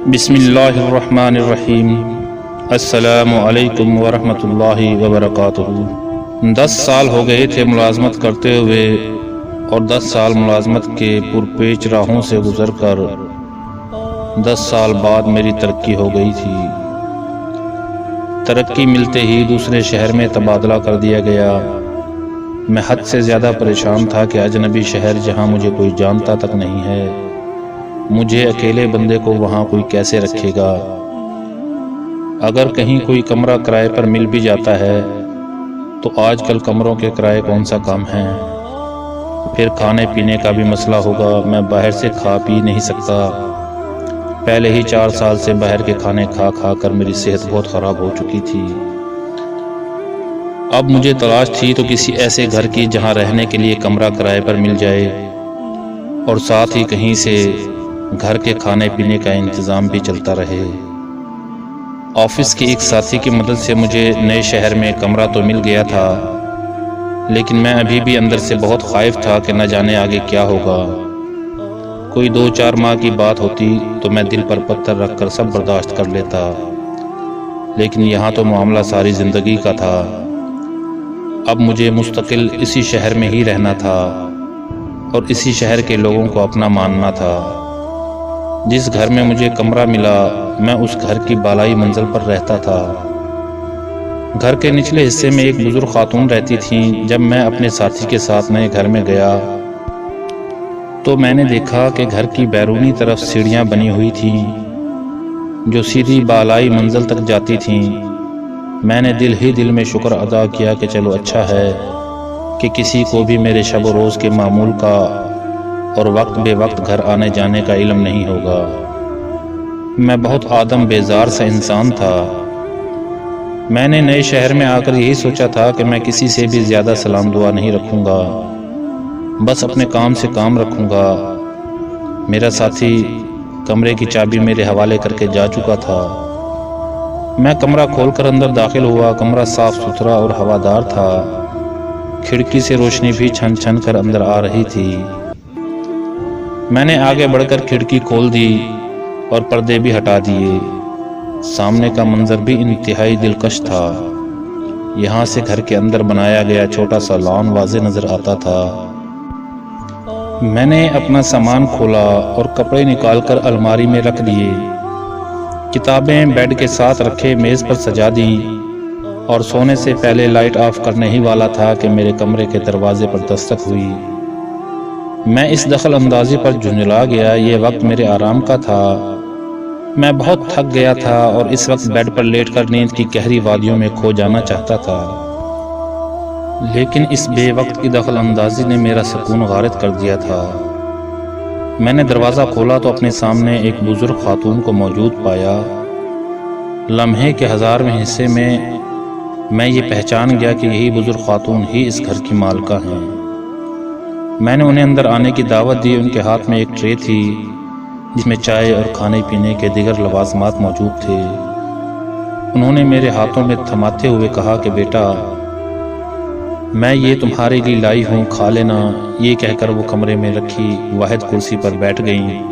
بسم اللہ الرحمن الرحیم۔ السلام علیکم ورحمۃ اللہ وبرکاتہ۔ 10 سال ہو گئے تھے ملازمت کرتے ہوئے، اور 10 سال ملازمت کے پرپیچ راہوں سے گزر کر 10 سال بعد میری ترقی ہو گئی تھی۔ ترقی ملتے ہی دوسرے شہر میں تبادلہ کر دیا گیا۔ میں حد سے زیادہ پریشان تھا کہ اجنبی شہر جہاں مجھے کوئی جانتا تک نہیں ہے، مجھے اکیلے بندے کو وہاں کوئی کیسے رکھے گا؟ اگر کہیں کوئی کمرہ کرائے پر مل بھی جاتا ہے تو آج کل کمروں کے کرائے کون سا کم ہیں؟ پھر کھانے پینے کا بھی مسئلہ ہوگا۔ میں باہر سے کھا پی نہیں سکتا۔ پہلے ہی 4 سال سے باہر کے کھانے کھا کھا کر میری صحت بہت خراب ہو چکی تھی۔ اب مجھے تلاش تھی تو کسی ایسے گھر کی جہاں رہنے کے لیے کمرہ کرائے پر مل جائے، اور ساتھ ہی کہیں سے گھر کے کھانے پینے کا انتظام بھی چلتا رہے۔ آفس کے ایک ساتھی کی مدد سے مجھے نئے شہر میں کمرہ تو مل گیا تھا، لیکن میں ابھی بھی اندر سے بہت خائف تھا کہ نہ جانے آگے کیا ہوگا۔ کوئی 2-4 ماہ کی بات ہوتی تو میں دل پر پتھر رکھ کر سب برداشت کر لیتا، لیکن یہاں تو معاملہ ساری زندگی کا تھا۔ اب مجھے مستقل اسی شہر میں ہی رہنا تھا اور اسی شہر کے لوگوں کو اپنا ماننا تھا۔ جس گھر میں مجھے کمرہ ملا، میں اس گھر کی بالائی منزل پر رہتا تھا۔ گھر کے نچلے حصے میں ایک بزرگ خاتون رہتی تھیں۔ جب میں اپنے ساتھی کے ساتھ نئے گھر میں گیا تو میں نے دیکھا کہ گھر کی بیرونی طرف سیڑھیاں بنی ہوئی تھیں جو سیدھی بالائی منزل تک جاتی تھیں۔ میں نے دل ہی دل میں شکر ادا کیا کہ چلو اچھا ہے کہ کسی کو بھی میرے شب و روز کے معمول کا اور وقت بے وقت گھر آنے جانے کا علم نہیں ہوگا۔ میں بہت آدم بیزار سا انسان تھا۔ میں نے نئے شہر میں آ کر یہی سوچا تھا کہ میں کسی سے بھی زیادہ سلام دعا نہیں رکھوں گا، بس اپنے کام سے کام رکھوں گا۔ میرا ساتھی کمرے کی چابی میرے حوالے کر کے جا چکا تھا۔ میں کمرہ کھول کر اندر داخل ہوا۔ کمرہ صاف ستھرا اور ہوادار تھا۔ کھڑکی سے روشنی بھی چھن چھن کر اندر آ رہی تھی۔ میں نے آگے بڑھ کر کھڑکی کھول دی اور پردے بھی ہٹا دیے۔ سامنے کا منظر بھی انتہائی دلکش تھا۔ یہاں سے گھر کے اندر بنایا گیا چھوٹا سا لان واضح نظر آتا تھا۔ میں نے اپنا سامان کھولا اور کپڑے نکال کر الماری میں رکھ دیے۔ کتابیں بیڈ کے ساتھ رکھے میز پر سجا دی، اور سونے سے پہلے لائٹ آف کرنے ہی والا تھا کہ میرے کمرے کے دروازے پر دستک ہوئی۔ میں اس دخل اندازی پر جھنجلا گیا۔ یہ وقت میرے آرام کا تھا۔ میں بہت تھک گیا تھا اور اس وقت بیڈ پر لیٹ کر نیند کی گہری وادیوں میں کھو جانا چاہتا تھا، لیکن اس بے وقت کی دخل اندازی نے میرا سکون غارت کر دیا تھا۔ میں نے دروازہ کھولا تو اپنے سامنے ایک بزرگ خاتون کو موجود پایا۔ لمحے کے 1000ویں حصے میں میں یہ پہچان گیا کہ یہی بزرگ خاتون ہی اس گھر کی مالکہ ہیں۔ میں نے انہیں اندر آنے کی دعوت دی۔ ان کے ہاتھ میں ایک ٹرے تھی جس میں چائے اور کھانے پینے کے دیگر لوازمات موجود تھے۔ انہوں نے میرے ہاتھوں میں تھماتے ہوئے کہا کہ بیٹا، میں یہ تمہارے لیے لائی ہوں، کھا لینا۔ یہ کہہ کر وہ کمرے میں رکھی واحد کرسی پر بیٹھ گئیں۔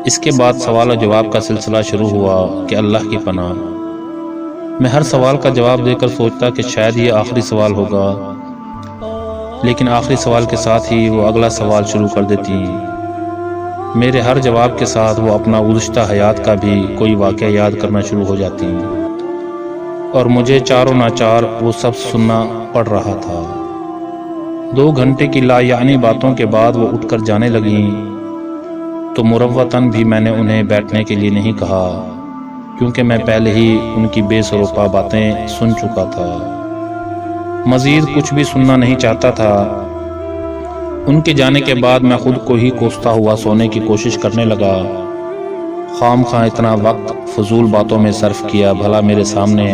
اس کے بعد سوال و جواب کا سلسلہ شروع ہوا کہ اللہ کی پناہ۔ میں ہر سوال کا جواب دے کر سوچتا کہ شاید یہ آخری سوال ہوگا، لیکن آخری سوال کے ساتھ ہی وہ اگلا سوال شروع کر دیتی۔ میرے ہر جواب کے ساتھ وہ اپنا گزشتہ حیات کا بھی کوئی واقعہ یاد کرنا شروع ہو جاتی، اور مجھے چاروں ناچار وہ سب سننا پڑ رہا تھا۔ 2 گھنٹے کی لا یعنی باتوں کے بعد وہ اٹھ کر جانے لگیں، تو مروتاً بھی میں نے انہیں بیٹھنے کے لیے نہیں کہا، کیونکہ میں پہلے ہی ان کی بے سروپا باتیں سن چکا تھا۔ مزید کچھ بھی سننا نہیں چاہتا تھا۔ ان کے جانے کے بعد میں خود کو ہی کوستا ہوا سونے کی کوشش کرنے لگا۔ خام خواہ اتنا وقت فضول باتوں میں صرف کیا، بھلا میرے سامنے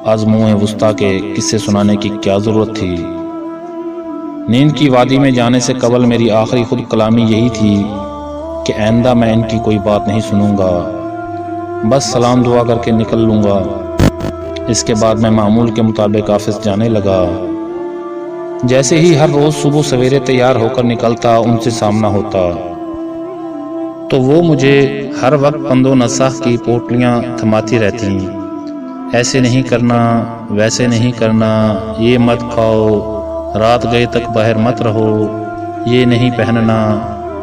از منہ وسطیٰ کے قصے سنانے کی کیا ضرورت تھی؟ نیند کی وادی میں جانے سے قبل میری آخری خود کلامی یہی تھی کہ آئندہ میں ان کی کوئی بات نہیں سنوں گا، بس سلام دعا کر کے نکل لوں گا۔ اس کے بعد میں معمول کے مطابق آفس جانے لگا۔ جیسے ہی ہر روز صبح سویرے تیار ہو کر نکلتا، ان سے سامنا ہوتا۔ تو وہ مجھے ہر وقت پند و نصیحت کی پوٹلیاں تھماتی رہتی، ایسے نہیں کرنا، ویسے نہیں کرنا، یہ مت کھاؤ، رات گئے تک باہر مت رہو، یہ نہیں پہننا،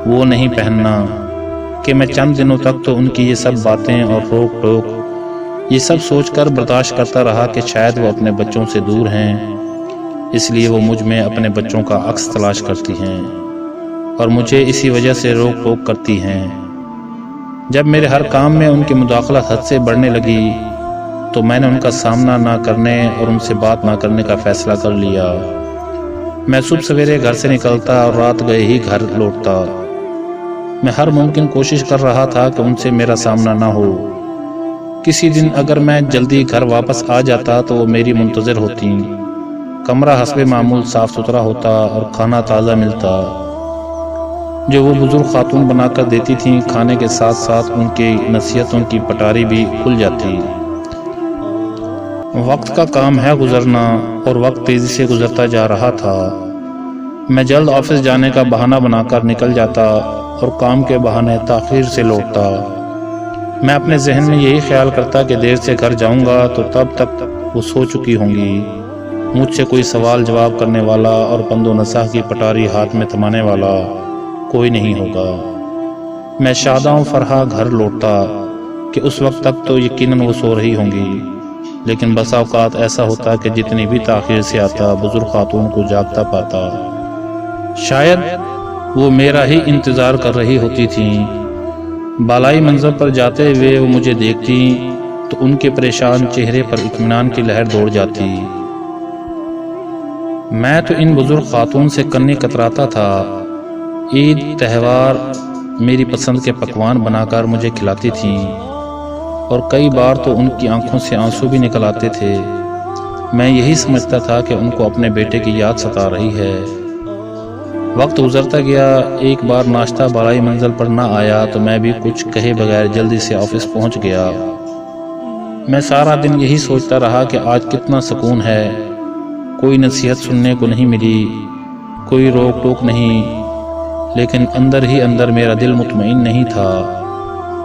وہ نہیں پہننا، کہ میں چند دنوں تک تو ان کی یہ سب باتیں اور روک ٹوک یہ سب سوچ کر برداشت کرتا رہا کہ شاید وہ اپنے بچوں سے دور ہیں، اس لیے وہ مجھ میں اپنے بچوں کا عکس تلاش کرتی ہیں اور مجھے اسی وجہ سے روک ٹوک کرتی ہیں۔ جب میرے ہر کام میں ان کی مداخلت حد سے بڑھنے لگی تو میں نے ان کا سامنا نہ کرنے اور ان سے بات نہ کرنے کا فیصلہ کر لیا۔ میں صبح سویرے گھر سے نکلتا اور رات گئے ہی گھر لوٹتا۔ میں ہر ممکن کوشش کر رہا تھا کہ ان سے میرا سامنا نہ ہو۔ کسی دن اگر میں جلدی گھر واپس آ جاتا تو وہ میری منتظر ہوتی، کمرہ حسب معمول صاف ستھرا ہوتا اور کھانا تازہ ملتا جو وہ بزرگ خاتون بنا کر دیتی تھیں۔ کھانے کے ساتھ ساتھ ان کی نصیحتوں کی پٹاری بھی کھل جاتی۔ وقت کا کام ہے گزرنا اور وقت تیزی سے گزرتا جا رہا تھا۔ میں جلد آفس جانے کا بہانہ بنا کر نکل جاتا اور کام کے بہانے تاخیر سے لوٹتا۔ میں اپنے ذہن میں یہی خیال کرتا کہ دیر سے گھر جاؤں گا تو تب تک وہ سو چکی ہوں گی، مجھ سے کوئی سوال جواب کرنے والا اور پند و نصیحت کی پٹاری ہاتھ میں تھمانے والا کوئی نہیں ہوگا۔ میں شاداں و فرحاں گھر لوٹتا کہ اس وقت تک تو یقیناً وہ سو رہی ہوں گی، لیکن بسا اوقات ایسا ہوتا کہ جتنی بھی تاخیر سے آتا بزرگ خاتون کو جاگتا پاتا۔ شاید وہ میرا ہی انتظار کر رہی ہوتی تھیں۔ بالائی منزل پر جاتے ہوئے وہ مجھے دیکھتی تو ان کے پریشان چہرے پر اطمینان کی لہر دوڑ جاتی۔ میں تو ان بزرگ خاتون سے کنی کتراتا تھا۔ عید تہوار میری پسند کے پکوان بنا کر مجھے کھلاتی تھیں اور کئی بار تو ان کی آنکھوں سے آنسو بھی نکل آتے تھے۔ میں یہی سمجھتا تھا کہ ان کو اپنے بیٹے کی یاد ستا رہی ہے۔ وقت گزرتا گیا، ایک بار ناشتہ بالائی منزل پر نہ آیا تو میں بھی کچھ کہے بغیر جلدی سے آفس پہنچ گیا۔ میں سارا دن یہی سوچتا رہا کہ آج کتنا سکون ہے، کوئی نصیحت سننے کو نہیں ملی، کوئی روک ٹوک نہیں، لیکن اندر ہی اندر میرا دل مطمئن نہیں تھا۔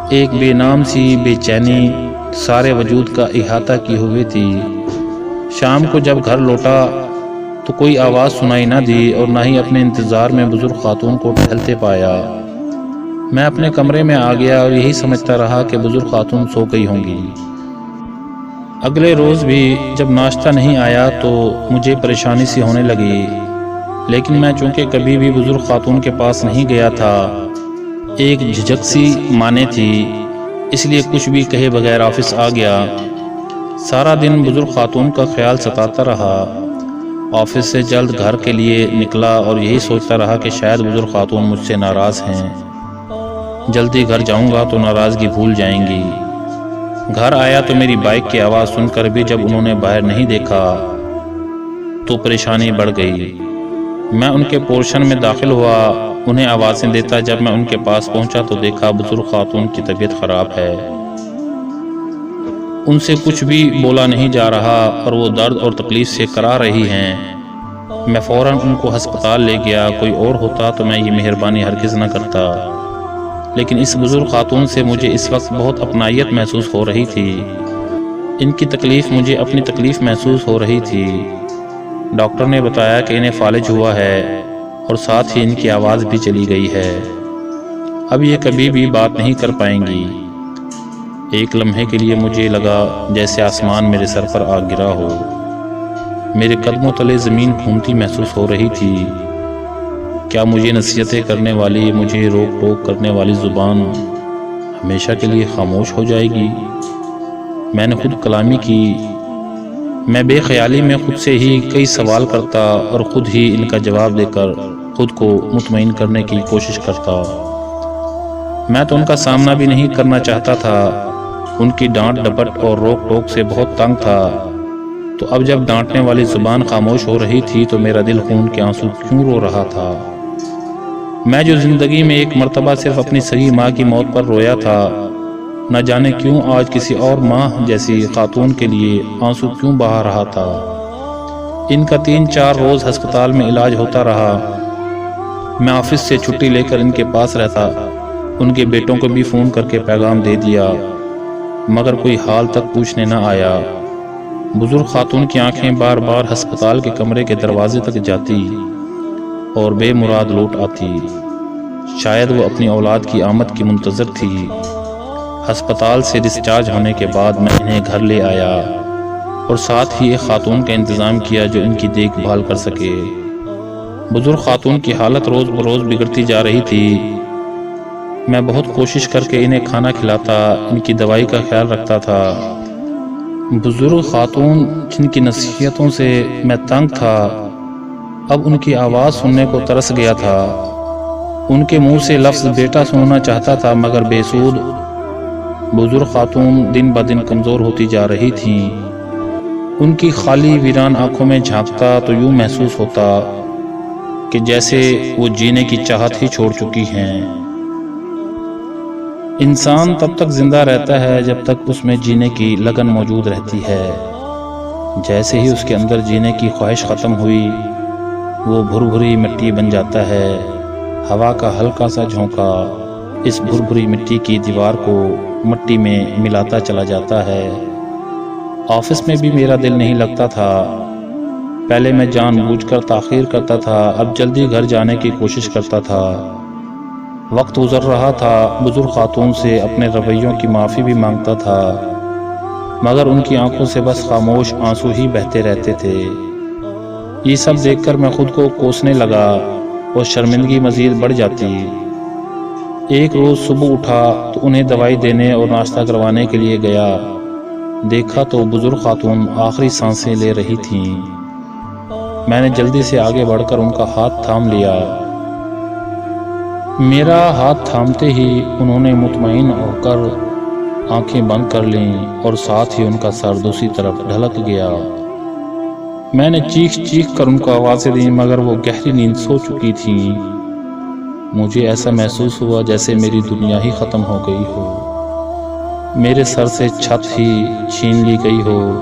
ایک بے نام سی بے چینی سارے وجود کا احاطہ کی ہوئی تھی۔ شام کو جب گھر لوٹا تو کوئی آواز سنائی نہ دی اور نہ ہی اپنے انتظار میں بزرگ خاتون کو ٹہلتے پایا۔ میں اپنے کمرے میں آ گیا اور یہی سمجھتا رہا کہ بزرگ خاتون سو گئی ہوں گی۔ اگلے روز بھی جب ناشتہ نہیں آیا تو مجھے پریشانی سی ہونے لگی، لیکن میں چونکہ کبھی بھی بزرگ خاتون کے پاس نہیں گیا تھا، ایک جھجک سی مانے تھی، اس لیے کچھ بھی کہے بغیر آفس آ گیا۔ سارا دن بزرگ خاتون کا خیال ستاتا رہا۔ آفس سے جلد گھر کے لیے نکلا اور یہی سوچتا رہا کہ شاید بزرگ خاتون مجھ سے ناراض ہیں، جلدی گھر جاؤں گا تو ناراضگی بھول جائیں گی۔ گھر آیا تو میری بائک کی آواز سن کر بھی جب انہوں نے باہر نہیں دیکھا تو پریشانی بڑھ گئی۔ میں ان کے پورشن میں داخل ہوا، انہیں آوازیں دیتا۔ جب میں ان کے پاس پہنچا تو دیکھا بزرگ خاتون کی طبیعت خراب ہے، ان سے کچھ بھی بولا نہیں جا رہا اور وہ درد اور تکلیف سے کرا رہی ہیں۔ میں فوراً ان کو ہسپتال لے گیا۔ کوئی اور ہوتا تو میں یہ مہربانی ہرگز نہ کرتا، لیکن اس بزرگ خاتون سے مجھے اس وقت بہت اپنائیت محسوس ہو رہی تھی۔ ان کی تکلیف مجھے اپنی تکلیف محسوس ہو رہی تھی۔ ڈاکٹر نے بتایا کہ انہیں فالج ہوا ہے اور ساتھ ہی ان کی آواز بھی چلی گئی ہے، اب یہ کبھی بھی بات نہیں کر پائیں گی۔ ایک لمحے کے لیے مجھے لگا جیسے آسمان میرے سر پر آ گرا ہو، میرے قدموں تلے زمین گھومتی محسوس ہو رہی تھی۔ کیا مجھے نصیحتیں کرنے والی، مجھے روک ٹوک کرنے والی زبان ہمیشہ کے لیے خاموش ہو جائے گی؟ میں نے خود کلامی کی۔ میں بے خیالی میں خود سے ہی کئی سوال کرتا اور خود ہی ان کا جواب دے کر خود کو مطمئن کرنے کی کوشش کرتا۔ میں تو ان کا سامنا بھی نہیں کرنا چاہتا تھا، ان کی ڈانٹ ڈپٹ اور روک ٹوک سے بہت تنگ تھا۔ تو اب جب ڈانٹنے والی زبان خاموش ہو رہی تھی تو میرا دل خون کے آنسو کیوں رو رہا تھا؟ میں جو زندگی میں ایک مرتبہ صرف اپنی صحیح ماں کی موت پر رویا تھا، نہ جانے کیوں آج کسی اور ماں جیسی خاتون کے لیے آنسو کیوں بہا رہا تھا۔ ان کا 3-4 روز ہسپتال میں علاج ہوتا رہا۔ میں آفس سے چھٹی لے کر ان کے پاس رہتا ان کے بیٹوں کو بھی فون کر کے پیغام دے دیا، مگر کوئی حال تک پوچھنے نہ آیا۔ بزرگ خاتون کی آنکھیں بار بار ہسپتال کے کمرے کے دروازے تک جاتی اور بے مراد لوٹ آتی۔ شاید وہ اپنی اولاد کی آمد کی منتظر تھی۔ ہسپتال سے ڈسچارج ہونے کے بعد میں انہیں گھر لے آیا اور ساتھ ہی ایک خاتون کا انتظام کیا جو ان کی دیکھ بھال کر سکے۔ بزرگ خاتون کی حالت روز بروز بگڑتی جا رہی تھی۔ میں بہت کوشش کر کے انہیں کھانا کھلاتا، ان کی دوائی کا خیال رکھتا تھا۔ بزرگ خاتون جن کی نصیحتوں سے میں تنگ تھا، اب ان کی آواز سننے کو ترس گیا تھا۔ ان کے منہ سے لفظ بیٹا سننا چاہتا تھا مگر بے سود۔ بزرگ خاتون دن بدن کمزور ہوتی جا رہی تھیں۔ ان کی خالی ویران آنکھوں میں جھانکتا تو یوں محسوس ہوتا کہ جیسے وہ جینے کی چاہت ہی چھوڑ چکی ہیں۔ انسان تب تک زندہ رہتا ہے جب تک اس میں جینے کی لگن موجود رہتی ہے۔ جیسے ہی اس کے اندر جینے کی خواہش ختم ہوئی، وہ بھر-بھری مٹی بن جاتا ہے۔ ہوا کا ہلکا سا جھونکا اس بھر-بھری مٹی کی دیوار کو مٹی میں ملاتا چلا جاتا ہے۔ آفس میں بھی میرا دل نہیں لگتا تھا۔ پہلے میں جان بوجھ کر تاخیر کرتا تھا، اب جلدی گھر جانے کی کوشش کرتا تھا۔ وقت گزر رہا تھا، بزرگ خاتون سے اپنے رویوں کی معافی بھی مانگتا تھا، مگر ان کی آنکھوں سے بس خاموش آنسو ہی بہتے رہتے تھے۔ یہ سب دیکھ کر میں خود کو کوسنے لگا اور شرمندگی مزید بڑھ جاتی۔ ایک روز صبح اٹھا تو انہیں دوائی دینے اور ناشتہ کروانے کے لیے گیا۔ دیکھا تو بزرگ خاتون آخری سانسیں لے رہی تھیں۔ میں نے جلدی سے آگے بڑھ کر ان کا ہاتھ تھام لیا۔ میرا ہاتھ تھامتے ہی انہوں نے مطمئن ہو کر آنکھیں بند کر لیں اور ساتھ ہی ان کا سر دوسری طرف ڈھلک گیا۔ میں نے چیخ کر ان کو آوازیں دیں مگر وہ گہری نیند سو چکی تھیں۔ مجھے ایسا محسوس ہوا جیسے میری دنیا ہی ختم ہو گئی ہو، میرے سر سے چھت ہی چھین لی گئی ہو۔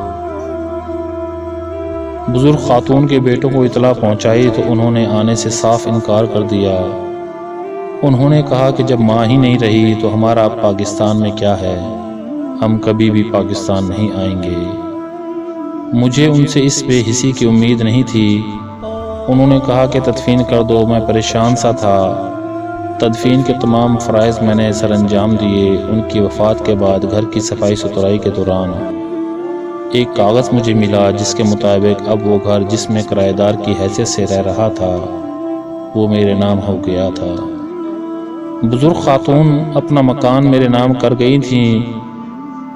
بزرگ خاتون کے بیٹوں کو اطلاع پہنچائی تو انہوں نے آنے سے صاف انکار کر دیا۔ انہوں نے کہا کہ جب ماں ہی نہیں رہی تو ہمارا اب پاکستان میں کیا ہے، ہم کبھی بھی پاکستان نہیں آئیں گے۔ مجھے ان سے اس بے حسی کی امید نہیں تھی۔ انہوں نے کہا کہ تدفین کر دو۔ میں پریشان سا تھا۔ تدفین کے تمام فرائض میں نے سر انجام دیے۔ ان کی وفات کے بعد گھر کی صفائی ستھرائی کے دوران ایک کاغذ مجھے ملا جس کے مطابق اب وہ گھر جس میں کرایہ دار کی حیثیت سے رہ رہا تھا وہ میرے نام ہو گیا تھا۔ بزرگ خاتون اپنا مکان میرے نام کر گئی تھیں۔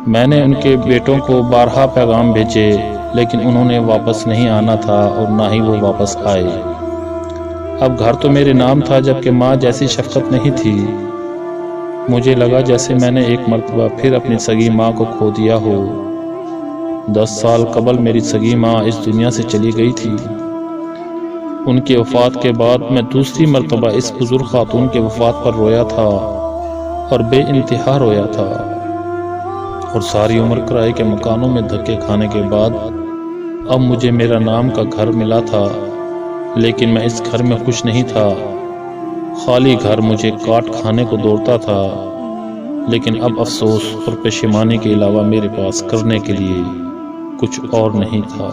میں نے ان کے بیٹوں کو بارہا پیغام بھیجے لیکن انہوں نے واپس نہیں آنا تھا اور نہ ہی وہ واپس آئے۔ اب گھر تو میرے نام تھا جبکہ ماں جیسی شفقت نہیں تھی۔ مجھے لگا جیسے میں نے ایک مرتبہ پھر اپنی سگی ماں کو کھو دیا ہو۔ 10 سال قبل میری سگی ماں اس دنیا سے چلی گئی تھی۔ ان کی وفات کے بعد میں دوسری مرتبہ اس بزرگ خاتون کے وفات پر رویا تھا اور بے انتہا رویا تھا، اور ساری عمر کرائے کے مکانوں میں دھکے کھانے کے بعد اب مجھے میرا نام کا گھر ملا تھا، لیکن میں اس گھر میں خوش نہیں تھا۔ خالی گھر مجھے کاٹ کھانے کو دوڑتا تھا، لیکن اب افسوس اور پشیمانی کے علاوہ میرے پاس کرنے کے لیے کچھ اور نہیں تھا۔